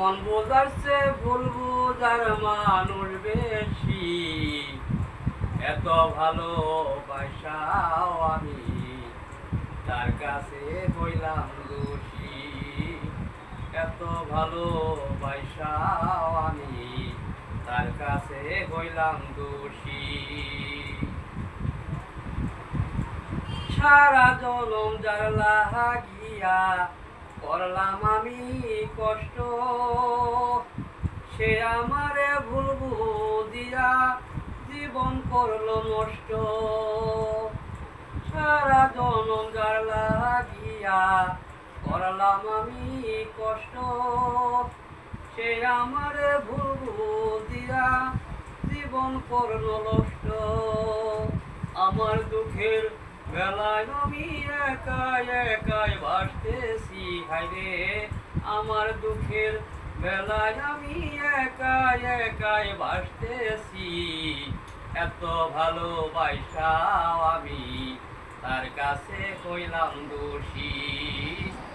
মন বোঝাচ্ছে ভুল বোঝার মানুষ বেশি, এত ভালো বাসাও আমি তার কাছে হইলাম দোষী। এত ভালো বাসাও আমি তার কাছে হইলাম দোষী। সারা জনম যার লাগিয়া করলাম আমি কষ্ট, সে আমারে ভুল বুঝিয়া জীবন করলো নষ্ট। সারা জনম যার লাগিয়া করলাম আমি কষ্ট, সে আমারে ভুল বুঝিয়া জীবন করলো নষ্ট। আমার দুঃখের বেলায় আমি একাই একাই ভাসতেছি হায়রে, আমার দুঃখের বেলায় আমি একাই একাই ভাসতেছি। এত ভালোবাসাও আমি তার কাছে হইলাম দোষী।